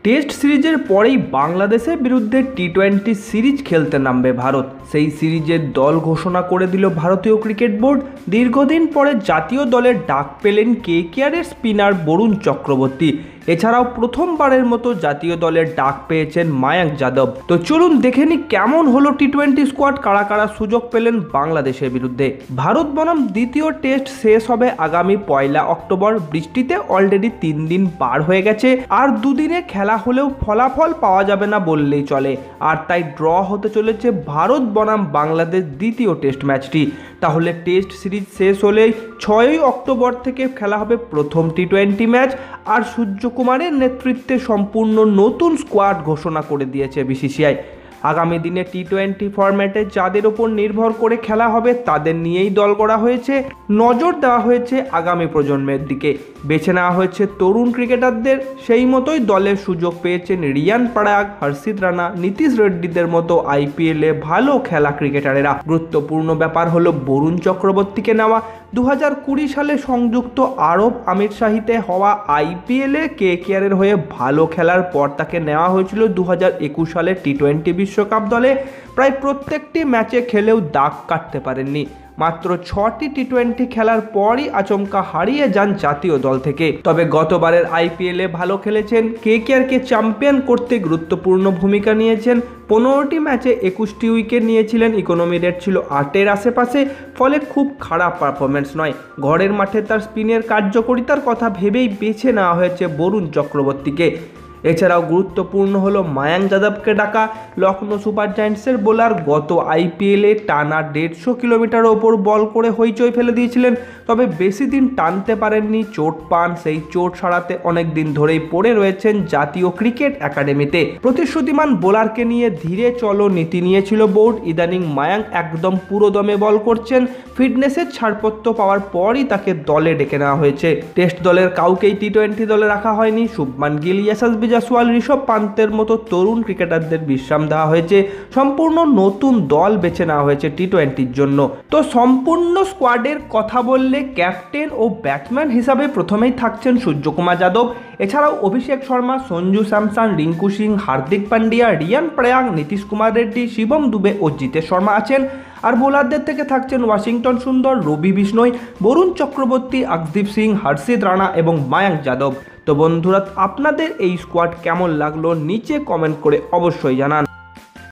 Test সিরিজের পরেই বাংলাদেশের বিরুদ্ধে টি-20 সিরিজ খেলতে নামবে ভারত। সেই সিরিজের দল ঘোষণা করে দিল ভারতীয় ক্রিকেট বোর্ড। দীর্ঘদিন পরে জাতীয় দলের ডাক পেলেন কেকেআরের স্পিনার বরুণ চক্রবর্তী। এছাড়াও প্রথমবারের মতো জাতীয় দলের ডাক পেয়েছেন মায়াঙ্ক যাদব। তো চলুন দেখে নিই কেমন হলো টি-20 স্কোয়াড, কারা কারা সুযোগ পেলেন বাংলাদেশের বিরুদ্ধে। ভারত বনাম দ্বিতীয় টেস্ট শেষ হবে আগামী 1 অক্টোবর। বৃষ্টিতে অলরেডি 3 দিন পার হয়ে গেছে, আর দুদিনে খেলা হলেও ফলাফল পাওয়া যাবে না বললেই চলে। আর তাই ড্র হতে চলেছে ভারত বনাম বাংলাদেশ দ্বিতীয় টেস্ট ম্যাচটি। তাহলে টেস্ট সিরিজ শেষ হলেই 6 অক্টোবর থেকে খেলা হবে প্রথম টি-20 ম্যাচ। আর সূর্যকুমারের নেতৃত্বে সম্পূর্ণ নতুন স্কোয়াড ঘোষণা করে দিয়েছে বিসিসিআই। আগামী দিনে টি-20 ফরম্যাটে যাদের ওপর নির্ভর করে খেলা হবে তাদের নিয়েই দল গড়া হয়েছে। নজর দেওয়া হয়েছে আগামী প্রজন্মের দিকে, বেছে নেওয়া হয়েছে তরুণ ক্রিকেটারদের। সেই মতোই দলের সুযোগ পেয়েছেন রিয়ান পরাগ, হর্ষিত রানা, নীতিশ রেড্ডিদের মতো আইপিএলে ভালো খেলা ক্রিকেটারেরা। গুরুত্বপূর্ণ ব্যাপার হলো বরুণ চক্রবর্তীকে নেওয়া। 2020 সালে সংযুক্ত আরব আমিরশাহিতে হওয়া আইপিএলে কেকেআরের হয়ে ভালো খেলার পর তাকে নেওয়া হয়েছিল 2021 সালে টি-20 বিশ্বকাপ দলে। প্রায় প্রত্যেকটি ম্যাচে খেলেও দাগ কাটতে পারেননি। মাত্র 6টি টি-20 খেলার পরই আচমকা হারিয়ে যান জাতীয় দল থেকে। তবে গতবারের আইপিএলে ভালো খেলেছেন, কেকেআরকে চ্যাম্পিয়ন করতে গুরুত্বপূর্ণ ভূমিকা নিয়েছেন। 15টি ম্যাচে 21টি উইকেট নিয়েছিলেন, ইকোনমি রেট ছিল 8-এর আশেপাশে। ফলে খুব খারাপ পারফরমেন্স নয়। ঘরের মাঠে তার স্পিনের কার্যকারিতার কথা ভেবেই বেছে নেওয়া হয়েছে বরুণ চক্রবর্তীকে। এছাড়াও গুরুত্বপূর্ণ হলো মায়াঙ্ক যাদবকে ডাকা। লখনৌ সুপার জায়ান্টসের বোলার গত আইপিএলে টানা 150 কিলোমিটার ওপর বল করে হইচই ফেলে দিয়েছিলেন। তবে বেশি দিন টানতে পারেননি, চোট পান। সেই চোট সারাতে অনেক দিন ধরেই পড়ে রয়েছেন জাতীয় ক্রিকেট একাডেমিতে। প্রতিশ্রুতিমান বোলারকে নিয়ে ধীরে চলো নীতি নিয়েছিল বোর্ড। ইদানিং মায়াঙ্ক একদম পুরো দমে বল করছেন। ফিটনেসের ছাড়পত্র পাওয়ার পরই তাকে দলে ডেকে নেওয়া হয়েছে। টেস্ট দলের কাউকেই টি-20 দলে রাখা হয়নি। শুভমান গিল, যশস্বী জয়সওয়াল, ঋষভ পান্তের মতো তরুণ ক্রিকেটারদের বিশ্রাম দেওয়া হয়েছে। সম্পূর্ণ নতুন দল বেছে নেওয়া হয়েছে টি-20-র জন্য। তো সম্পূর্ণ স্কোয়াডের কথা বললে ক্যাপ্টেন ও ব্যাটসম্যান হিসাবে প্রথমেই থাকছেন সূর্যকুমার যাদব। এছাড়াও অভিষেক শর্মা, সঞ্জু স্যামসন, রিঙ্কু সিং, হার্দিক পান্ডিয়া, রিয়ান পরাগ, নীতিশ কুমার রেড্ডি, শিবম দুবে ও জিতেশ শর্মা আছেন। আর বোলারদের থেকে থাকছেন ওয়াশিংটন সুন্দর, রবি বিষ্ণই, বরুণ চক্রবর্তী, আকদীপ সিং, হর্ষিত রানা এবং মায়াঙ্ক যাদব। তো বন্ধুরা, আপনাদের এই স্কোয়াড কেমন লাগলো নিচে কমেন্ট করে অবশ্যই জানান।